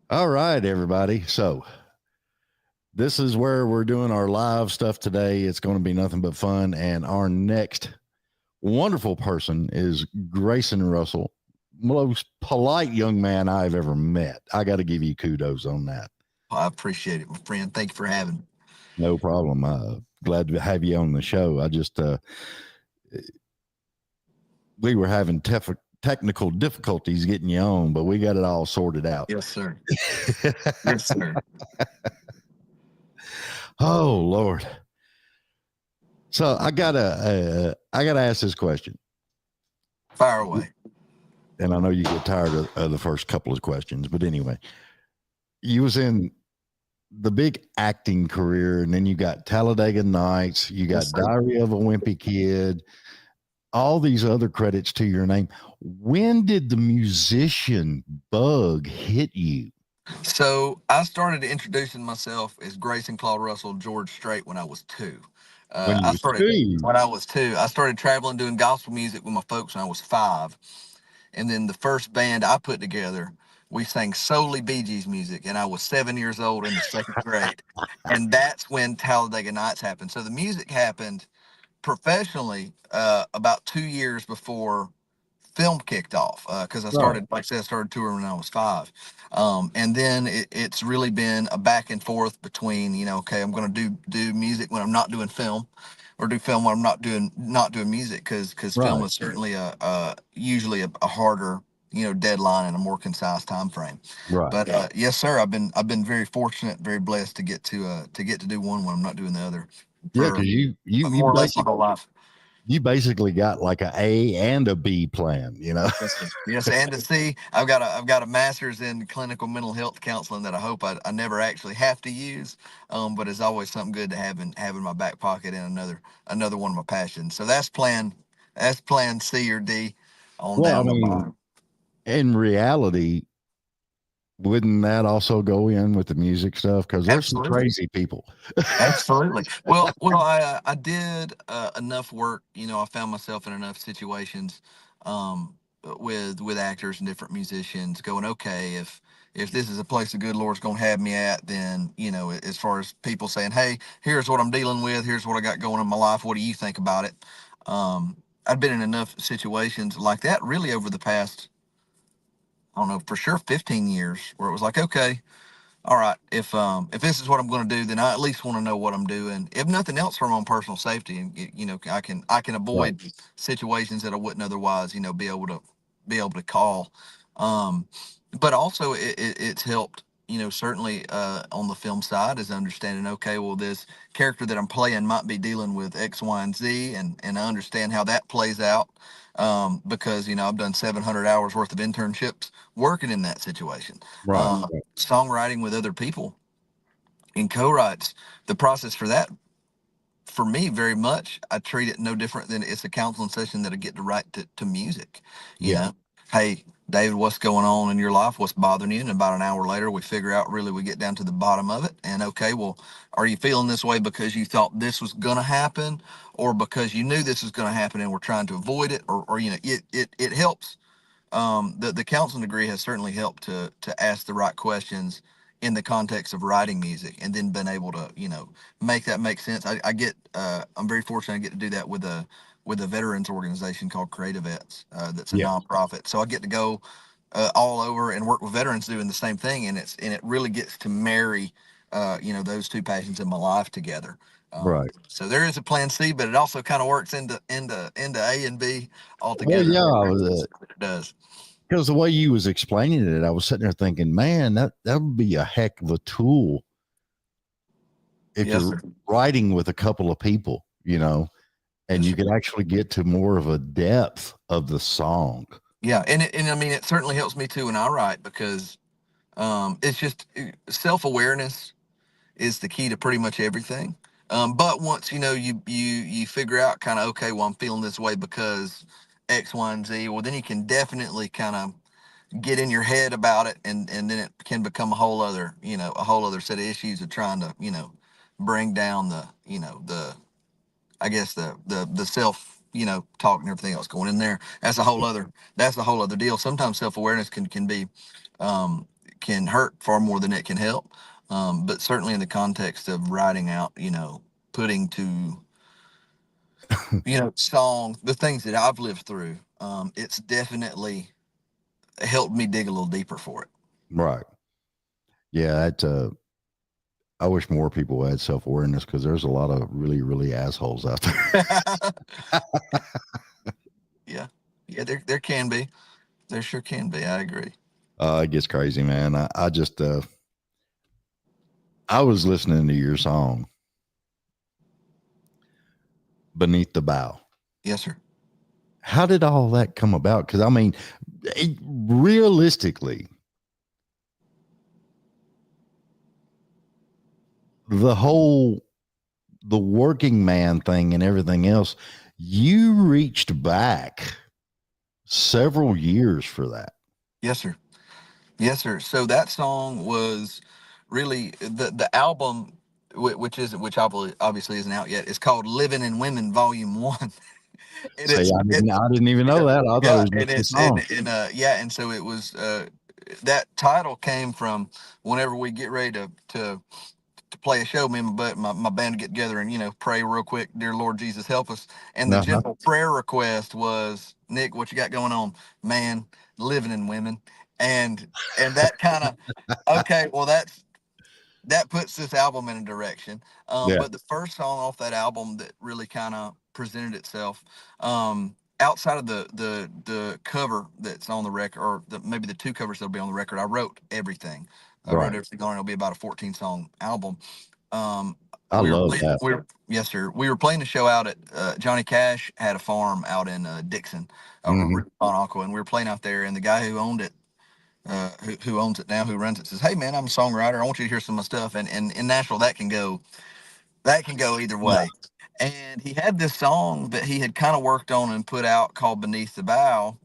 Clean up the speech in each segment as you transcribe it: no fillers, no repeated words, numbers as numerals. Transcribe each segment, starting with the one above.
All right, everybody. So this is where we're doing our live stuff today. It's going to be nothing but fun. And our next wonderful person is Grayson Russell, most polite young man I've ever met. I got to give you kudos on that. Well, I appreciate it, my friend. Thank you for having me. No problem. Glad to have you on the show. We were having technical difficulties getting you on, but we got it all sorted out. Yes, sir. Yes, sir. Oh Lord. So I gotta ask this question, Fire away. and I know you get tired of the first couple of questions, but anyway, you was in the big acting career, and then you got Talladega Nights, you got Yes, sir. Diary of a Wimpy Kid, all these other credits to your name. When did the musician bug hit you? So I started introducing myself as Grayson Claude Russell George Strait when I was two. When you I was started two? when I was two. I started traveling doing gospel music with my folks when I was five. And then the first band I put together, we sang solely Bee Gees music, and I was 7 years old in the second grade. And that's when Talladega Nights happened. So the music happened professionally about 2 years before film kicked off because I Right. started, like I said, I started touring when I was five. And then it's really been a back and forth between, okay, I'm going to do music when I'm not doing film, or do film when I'm not doing music, because film Right. is certainly usually a harder deadline and a more concise time frame. Right. But yes, sir, I've been very fortunate, very blessed to get to do one when I'm not doing the other Yeah, for because more or less my whole life. you basically got like a and a B plan, you know. Yes, sir. Yes, and to see, I've got a master's in clinical mental health counseling that I hope I never actually have to use, but it's always something good to have in my back pocket, and another one of my passions. So that's plan C or D on Well, I down the mean, bottom. in reality, wouldn't that also go in with the music stuff? Because there's some Absolutely. crazy people. Absolutely. Well, I did enough work. I found myself in enough situations with actors and different musicians, going, okay, if this is a place the good Lord's going to have me at, then as far as people saying, hey, here's what I'm dealing with, here's what I got going in my life. What do you think about it? I've been in enough situations like that, really, over the past, I don't know, for sure 15 years, where it was like, okay, all right, if this is what I'm going to do, then I at least want to know what I'm doing. If nothing else, for my own personal safety, and I can Right. avoid situations that I wouldn't otherwise, be able to call. Um, but also, it's helped. Certainly on the film side, is understanding. Okay, well, this character that I'm playing might be dealing with X, Y, and Z, and I understand how that plays out. Because I've done 700 hours worth of internships working in that situation. Right. Songwriting with other people in co-writes, the process for that, for me, very much, I treat it no different than it's a counseling session that I get to write to music. you Yeah. know hey, David, what's going on in your life, what's bothering you? And about an hour later, we figure out, really, we get down to the bottom of it. And okay, well, are you feeling this way because you thought this was going to happen, or because you knew this was going to happen and we're trying to avoid it? Or it helps. The counseling degree has certainly helped to ask the right questions in the context of writing music, and then been able to make that make sense. I'm very fortunate I get to do that with a veterans organization called Creative Vets, that's a Yeah. nonprofit. So I get to go all over and work with veterans doing the same thing, and it really gets to marry those two passions in my life together. Right. So there is a plan C, but it also kind of works into A and B all Well, together. yeah, It does. because the way you was explaining it, I was sitting there thinking, man, that would be a heck of a tool if Yes, you're sir. writing with a couple of people, and Yes, you sir. could actually get to more of a depth of the song. Yeah, and I mean, it certainly helps me too when I write, because it's just self awareness is the key to pretty much everything. But once you figure out, kind of, okay, well, I'm feeling this way because X, Y, and Z. Well, then you can definitely kind of get in your head about it, and then it can become a whole other set of issues of trying to bring down the I guess the self talk and everything else going in there. That's a whole other deal. Sometimes self awareness can be can hurt far more than it can help. But certainly in the context of writing out, putting to, song, the things that I've lived through, it's definitely helped me dig a little deeper for it. Right. Yeah. I wish more people had self awareness because there's a lot of really, really assholes out there. Yeah. Yeah, there can be. There sure can be. I agree. It gets crazy, man. I just, I was listening to your song, Beneath the Bow. Yes, sir. How did all that come about? Because I mean, realistically, the working man thing and everything else, you reached back several years for that. Yes, sir. Yes, sir. So that song was really the album, which obviously isn't out yet. It's called "Living in Women" Volume One, and Say, it I didn't even know that. I thought yeah, it was and just a it's song. yeah, and so it was that title came from whenever we get ready to play a show, me and my band would get together and pray real quick, dear Lord Jesus, help us. And the Uh-huh. general prayer request was, Nick, what you got going on? Man, living in women. And that kind of, okay, well that puts this album in a direction. Yeah. But the first song off that album that really kind of presented itself, outside of the cover that's on the record, or maybe the two covers that'll be on the record, I wrote everything. I wrote Right. everything on it. It'll be about a 14 song album. Um, I love that. yes, sir. We were playing the show out at Johnny Cash had a farm out in Dixon, Hmm. on Aqua, and we were playing out there. And the guy who owned it, who owns it now, who runs it, says, "Hey, man, I'm a songwriter. I want you to hear some of my stuff." And in Nashville, that can go either Yeah. way. And he had this song that he had kind of worked on and put out called "Beneath the Bow."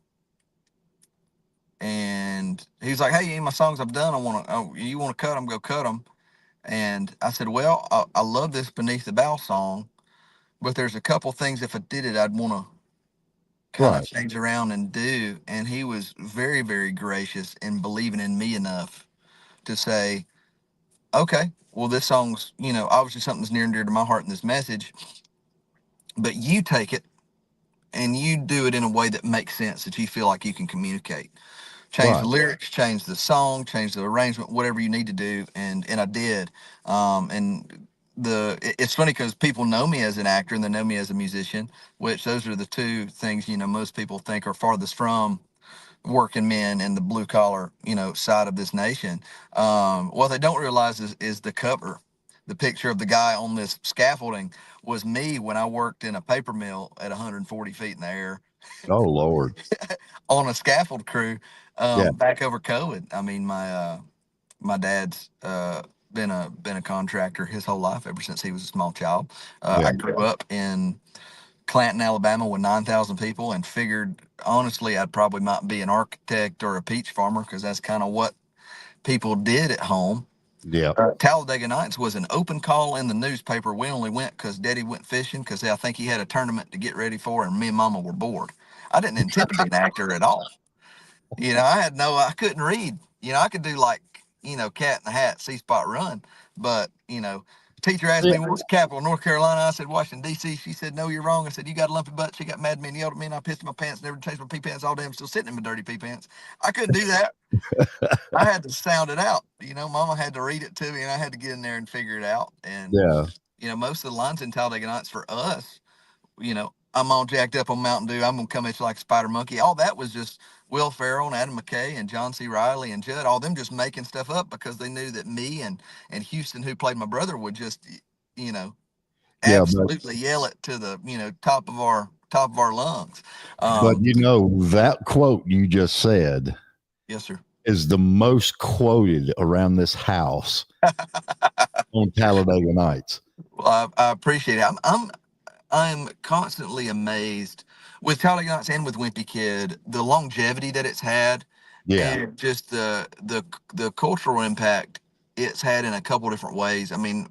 And he's like, "Hey, any of my songs I've done, you want to cut them? Go cut them." And I said, "Well, I love this Beneath the Bow song, but there's a couple things if I did it, I'd want to kind of Right. change around and do." And he was very, very gracious in believing in me enough to say, "Okay, well, this song's, obviously something that's near and dear to my heart in this message, but you take it and you do it in a way that makes sense, that you feel like you can communicate. Change the Right. lyrics, change the song, change the arrangement, whatever you need to do." And I did. And it's funny because people know me as an actor and they know me as a musician, which those are the two things most people think are farthest from working men and the blue collar side of this nation. What they don't realize is the cover. The picture of the guy on this scaffolding was me when I worked in a paper mill at 140 feet in the air Oh Lord. on a scaffold crew, Yeah. back over COVID. I mean, my dad's been a contractor his whole life ever since he was a small child. Yeah. I grew up in Clanton, Alabama, with 9,000 people, and figured honestly I'd probably not be an architect or a peach farmer because that's kind of what people did at home. Yeah. Talladega Nights was an open call in the newspaper. We only went because Daddy went fishing because I think he had a tournament to get ready for, and me and Mama were bored. I didn't intend to be an actor at all. I couldn't read. I could do like, Cat in the Hat, See Spot Run. But, teacher asked Yeah. me, what's the capital of North Carolina? I said, Washington, D.C. She said, no, you're wrong. I said, you got a lumpy butt. She got mad at me and yelled at me, and I pissed my pants, never changed my pee pants all day. I'm still sitting in my dirty pee pants. I couldn't do that. I had to sound it out. Mama had to read it to me, and I had to get in there and figure it out. And, Yeah. most of the lines in Talladega Nights for us, I'm all jacked up on Mountain Dew. I'm gonna come at you like a spider monkey. All that was just Will Ferrell and Adam McKay and John C. Riley and Judd. All them just making stuff up because they knew that me and Houston, who played my brother, would just, you know, Yeah. But absolutely yell it to the top of our lungs. but Um, that quote you just said yes, sir. is the most quoted around this house on Talladega Nights. Well, I appreciate it. I'm constantly amazed with Talladega Nights and with Wimpy Kid, the longevity that it's had, Yeah. and just the cultural impact it's had in a couple different ways. I mean,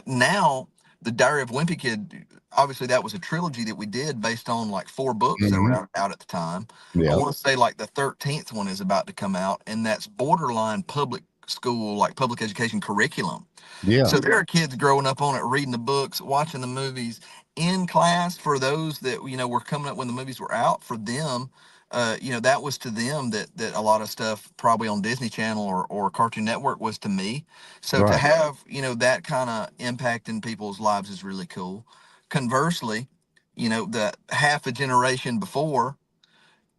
now the Diary of Wimpy Kid, obviously that was a trilogy that we did based on like 4 books that were Hmm. out at the time. I Yeah. want to say like the 13th one is about to come out, and that's borderline public school, like public education curriculum. Yeah. So there are kids growing up on it, reading the books, watching the movies in class. For those that were coming up when the movies were out, for them, that was to them that a lot of stuff probably on Disney Channel or Cartoon Network was to me. So to Right. have that kind of impact in people's lives is really cool. Conversely, the half a generation before,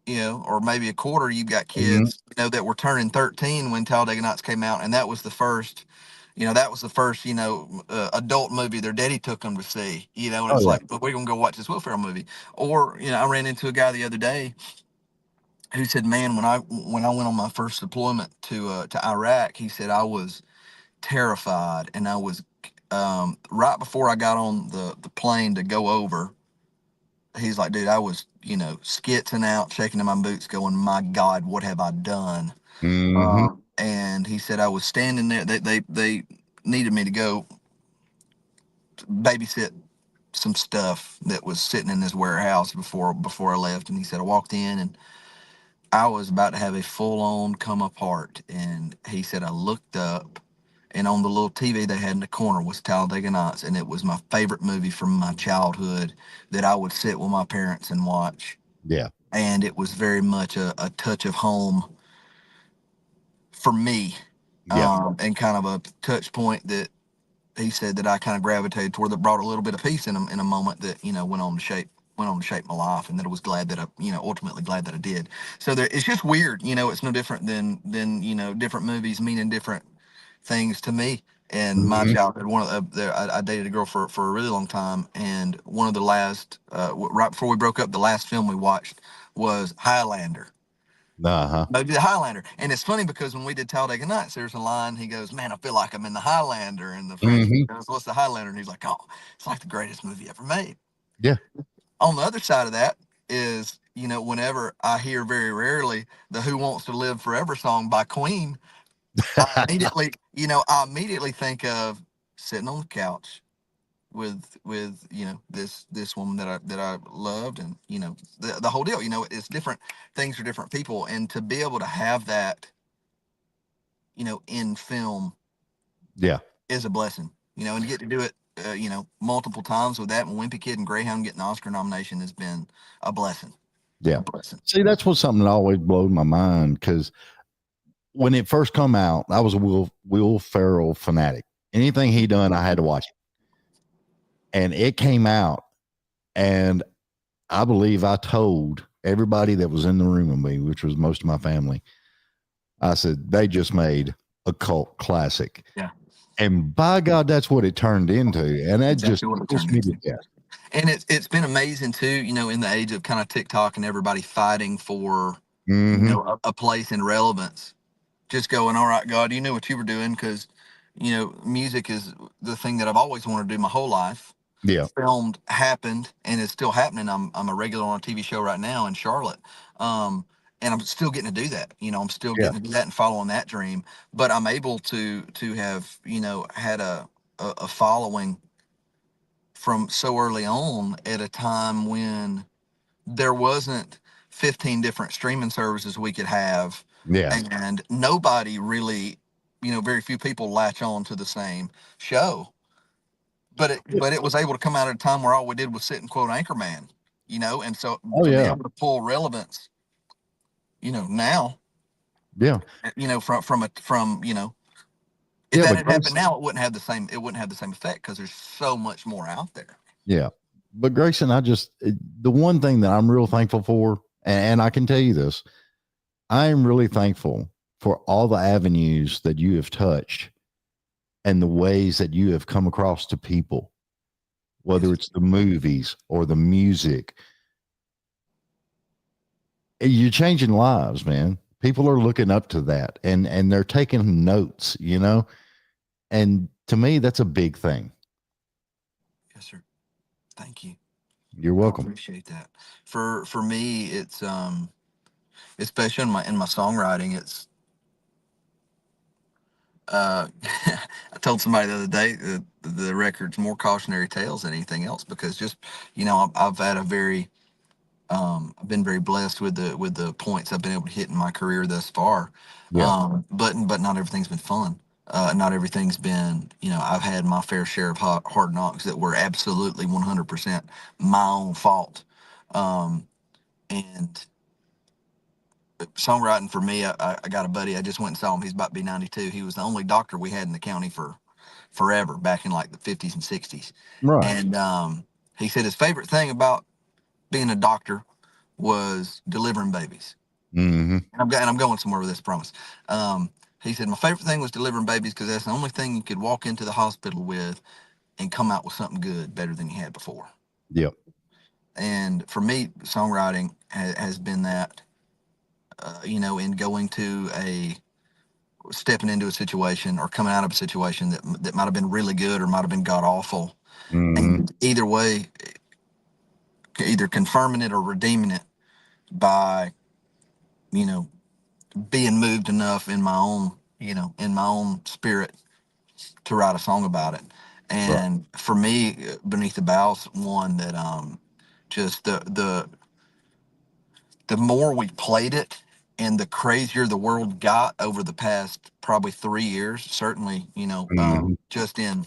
or maybe a quarter, you've got Hmm. kids, that were turning 13 when Talladega Nights came out, and that was the first, adult movie their daddy took them to see, and Oh it's yeah. like, but we're gonna go watch this Will Ferrell movie. Or, I ran into a guy the other day who said, "Man, when I went on my first deployment to Iraq, he said I was terrified, and I was right before I got on the plane to go over." He's like, dude, I was, skitzing out, shaking in my boots, going, my God, what have I done? Hmm. And he said I was standing there. They needed me to go babysit some stuff that was sitting in this warehouse before I left. And he said I walked in and I was about to have a full on come apart. And he said I looked up, and on the little TV they had in the corner was Talladega Nights, and it was my favorite movie from my childhood that I would sit with my parents and watch. Yeah. And it was very much a touch of home for me, Yeah. and kind of a touch point that he said that I kind of gravitated toward, that brought a little bit of peace in a moment that went on to shape my life, and that I was glad that I ultimately glad that I did. So there, it's just weird, it's no different than different movies meaning different things to me. And my Hmm. childhood, I dated a girl for a really long time, and one of the last, right before we broke up, the last film we watched was Highlander. Uh-huh. Maybe the Highlander. And it's funny because when we did Talladega Nights, there's a line, he goes, man, I feel like I'm in the Highlander. And the French Hmm. goes, what's the Highlander? And he's like, oh, it's like the greatest movie ever made. Yeah. On the other side of that is, whenever I hear, very rarely, the Who Wants to Live Forever song by Queen, I immediately think of sitting on the couch with this woman that I loved, and the whole deal. It's different things for different people, and to be able to have that in film Yeah. is a blessing, and to get to do it, multiple times with that, and Wimpy Kid and Greyhound getting the Oscar nomination has been a blessing. Yeah. A blessing. See, that's what's something that always blowed my mind, because when it first come out, I was a Will Ferrell fanatic. Anything he done, I had to watch it. And it came out, and I believe I told everybody that was in the room with me, which was most of my family, I said, they just made a cult classic. Yeah, And by God, that's what it turned into. And that just exactly what it tickles turned me to into. death. And it's been amazing too, in the age of kind of TikTok and everybody fighting for Hmm. a place in relevance. Just going, all right, God, you knew what you were doing, because music is the thing that I've always wanted to do my whole life. Yeah. Filmed, happened, and it's still happening. I'm a regular on a TV show right now in Charlotte, and I'm still getting to do that. I'm still Yeah. getting to do that and following that dream. But I'm able to have had a following from so early on, at a time when there wasn't 15 different streaming services we could have, Yeah. and nobody really, very few people latch on to the same show. But it was able to come out at a time where all we did was sit and quote Anchorman, and so Oh, to be yeah. able to pull relevance, now, Yeah. from if Yeah. that But had happened Grace, now, it wouldn't have the same effect, because there's so much more out there. yeah. But Grayson, the one thing that I'm real thankful for, and I can tell you this, I am really thankful for all the avenues that you have touched and the ways that you have come across to people, whether Yes. it's the movies or the music. You're changing lives, man. People are looking up to that, and they're taking notes, and to me, that's a big thing. Yes, sir. Thank you. You're I welcome. appreciate that. For me, it's especially in my songwriting, it's uh, I told somebody the other day that the record's more cautionary tales than anything else because just I've had a very I've been very blessed with the points I've been able to hit in my career thus far. Yeah. But not everything's been fun. Not everything's been, I've had my fair share of hard knocks that were absolutely 100% my own fault. Um, and songwriting for me, I got a buddy. I just went and saw him. He's about to be 92. He was the only doctor we had in the county for forever back in like the 50s and 60s. Right. And he said his favorite thing about being a doctor was delivering babies. Mm-hmm. And I'm going somewhere with this, I promise. Um, he said my favorite thing was delivering babies because that's the only thing you could walk into the hospital with and come out with something good, better than you had before. Yep. And for me, songwriting has been that, in going to stepping into a situation or coming out of a situation that might have been really good or might have been god awful. Mm-hmm. And either way, either confirming it or redeeming it by, you know, being moved enough in my own, in my own spirit to write a song about it. Right. And for me, Beneath the Bow's one that just the more we played it and the crazier the world got over the past probably 3 years, certainly, Mm-hmm. just in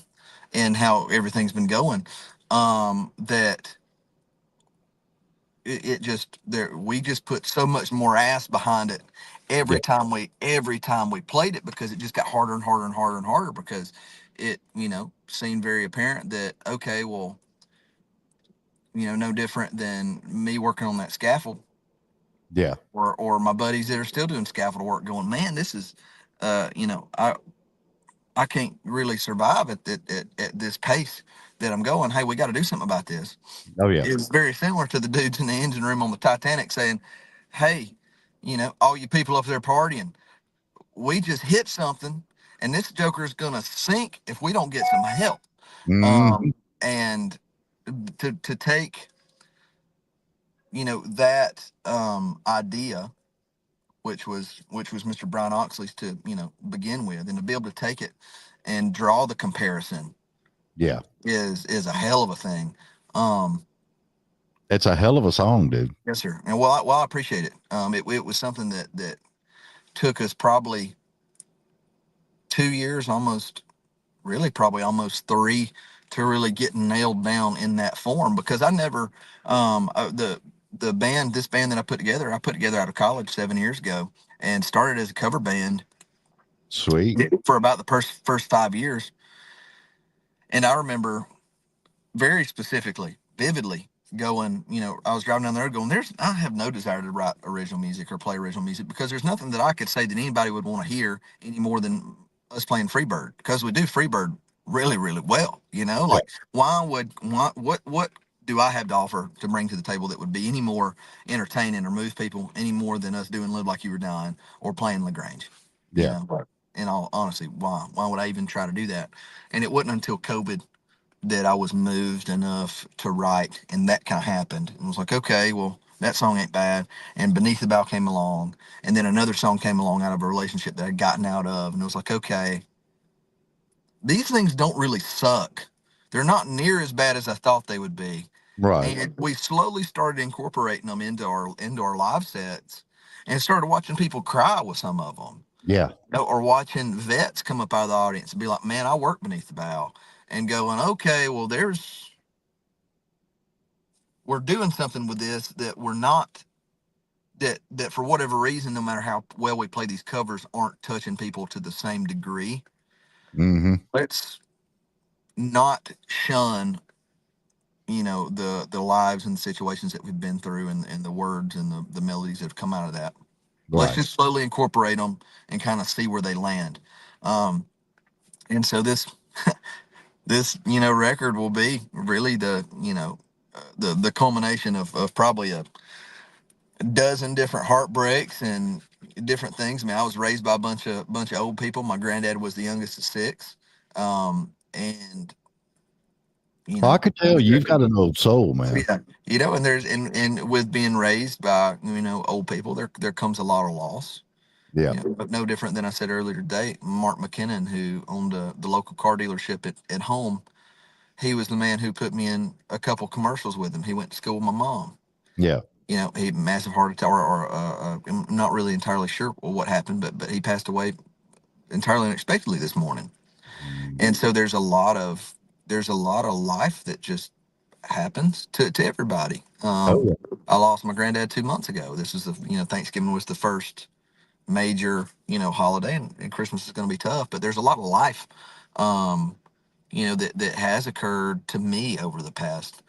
how everything's been going, that it just there we just put so much more ass behind it Yeah. every time we played it because it just got harder and harder and harder and harder because it seemed very apparent that okay, well, no different than me working on that scaffold Yeah. or my buddies that are still doing scaffold work going, man, this is I can't really survive at this pace that I'm going. Hey, we got to do something about this. Oh yeah. Is very similar to the dudes in the engine room on the Titanic saying, "Hey, all you people up there partying, we just hit something, and this joker is gonna sink if we don't get some help." Mm-hmm. And to take that idea, which was Mr. Brian Oxley's to begin with, and to be able to take it and draw the comparison Yeah. is a hell of a thing. Um, It's a hell of a song, dude. yes, sir. And I appreciate it. It was something that took us probably 2 years, almost, really probably almost three, to really get nailed down in that form because I never, the band, this band that I put together out of college 7 years ago and started as a cover band Sweet. for about the first 5 years. And I remember very specifically, vividly going, I was driving down the road going, I have no desire to write original music or play original music because there's nothing that I could say that anybody would want to hear any more than us playing Freebird because we do Freebird really, really well. Yeah. Like what do I have to offer to bring to the table that would be any more entertaining or move people any more than us doing Live Like You Were Dying or playing LaGrange? You Yeah. know, right. In all honesty, why would I even try to do that? And it wasn't until COVID that I was moved enough to write, and that kind of happened. And I was like, okay, well, that song ain't bad. And Beneath the Bow came along, and then another song came along out of a relationship that I'd gotten out of, and it was like, okay, these things don't really suck. They're not near as bad as I thought they would be. Right. And we slowly started incorporating them into our live sets, and started watching people cry with some of them, Yeah. or watching vets come up out of the audience and be like, man, I work Beneath the Bow, and going, okay, well, we're doing something with this that we're not that for whatever reason, no matter how well we play these covers, aren't touching people to the same degree. Mm-hmm. Let's not shun the lives and the situations that we've been through, and the words and the melodies that have come out of that. Let's Right. just slowly incorporate them and kind of see where they land. um and so this record will be really the culmination of probably a dozen different heartbreaks and different things. I mean, I was raised by a bunch of old people. My granddad was the youngest of six, and you Well, I know, could tell you've got an old soul, man. yeah, and with being raised by old people, there comes a lot of loss. Yeah. But no different than I said earlier today. Mark McKinnon, who owned the local car dealership at home, he was the man who put me in a couple commercials with him. He went to school with my mom. Yeah. He massive heart attack, I'm not really entirely sure what happened, but he passed away entirely unexpectedly this morning. And so there's a lot of life that just happens to everybody. Oh, yeah. I lost my granddad 2 months ago. This is Thanksgiving was the first major holiday, and Christmas is going to be tough. But there's a lot of life, um, that has occurred to me over the past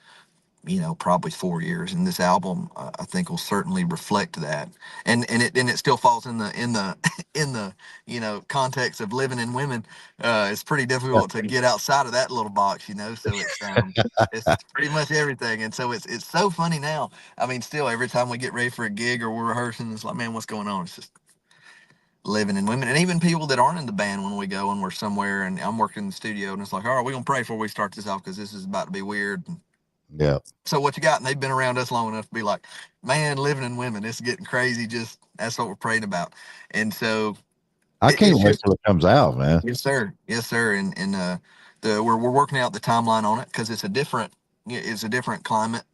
probably 4 years, and this album I think will certainly reflect that. And it still falls in the in the context of living in women. It's pretty difficult to get outside of that little box, so it's pretty much everything. And so it's so funny now. I mean, still every time we get ready for a gig or we're rehearsing, it's like, man, what's going on? It's just living in women. And even people that aren't in the band, when we go and we're somewhere and I'm working in the studio, and it's like, all right, we're gonna pray before we start this off because this is about to be weird. Yeah. So what you got? And they've been around us long enough to be like, man, living in women, it's getting crazy. Just that's what we're praying about. And so I can't it's wait just, till it comes out, man. yes, sir. Yes, sir. And we're working out the timeline on it because it's a different climate.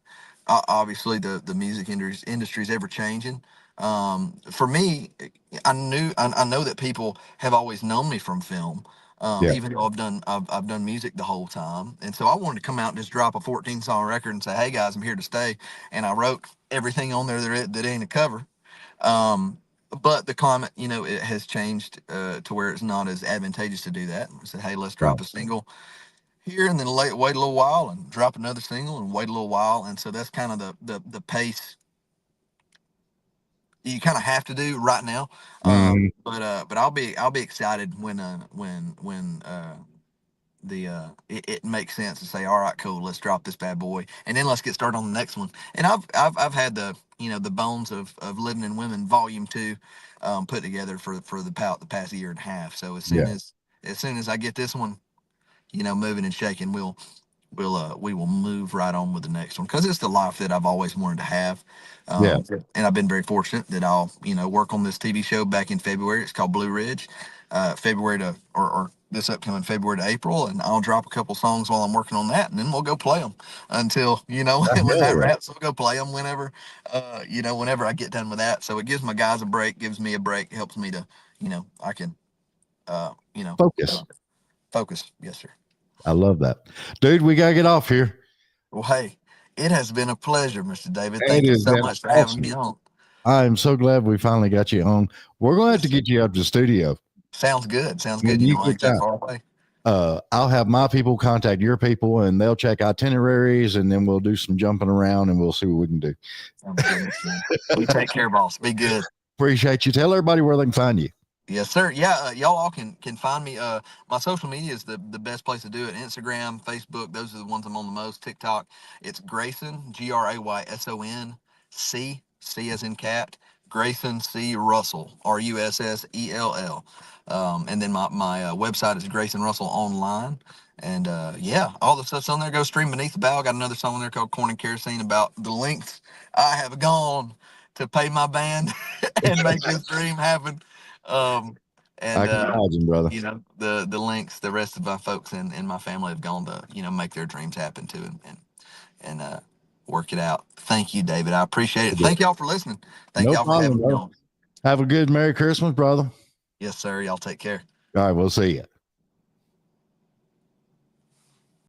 Obviously the music industry is ever changing. For me, I know that people have always known me from film. Yeah. Even though I've done music the whole time, and so I wanted to come out and just drop a 14-song record and say, "Hey guys, I'm here to stay," and I wrote everything on there that ain't a cover. Um, but the climate, it has changed to where it's not as advantageous to do that. I said, "Hey, let's Right. drop a single here and then wait a little while and drop another single and wait a little while." And so that's kind of the pace you kind of have to do right now. Mhm. But I'll be excited when it makes sense to say, all right, cool, let's drop this bad boy and then let's get started on the next one. And I've had the bones of Living in Women Volume 2 put together for the past year and a half. So Yeah. as soon as I get this one moving and shaking, we will move right on with the next one because it's the life that I've always wanted to have. Yeah. And I've been very fortunate that I'll work on this TV show back in February. It's called Blue Ridge. February to or this upcoming February to April, and I'll drop a couple songs while I'm working on that, and then we'll go play them until when that Yeah. wraps. We'll go play them whenever I get done with that. So it gives my guys a break, gives me a break, helps me to I can uh, you know Focus. uh, focus. Yes, sir. I love that. Dude, we gotta get off here. Well, hey, it has been a pleasure, Mr. David. It Thank you has so been much for having awesome. me on. I am so glad we finally got you on. We're gonna have Yes, to sir. get you up to the studio. Sounds good. Sounds good. When you I get ain't that down, far away. I'll have my people contact your people and they'll check itineraries and then we'll do some jumping around and we'll see what we can do. Sounds good, Mr. David. You take care, boss. Be good. Appreciate you. Tell everybody where they can find you. Yes, sir. Yeah, y'all all can find me. My social media is the best place to do it. Instagram, Facebook, those are the ones I'm on the most. TikTok, it's Grayson, Grayson C as in cat, Grayson C Russell, Russell. And then my website is Grayson Russell Online. And yeah, all the stuff's on there. Go stream Beneath the Bow. I got another song on there called Corn and Kerosene about the lengths I have gone to pay my band and make this dream happen. Um, I and can imagine, brother. the links the rest of my folks in my family have gone to make their dreams happen too, and work it out. Thank you, David. I appreciate it. Thank y'all for listening. Thank No y'all for problem, having me brother. on. Have a good Merry Christmas, brother. Yes, sir. Y'all take care. All right, we'll see you.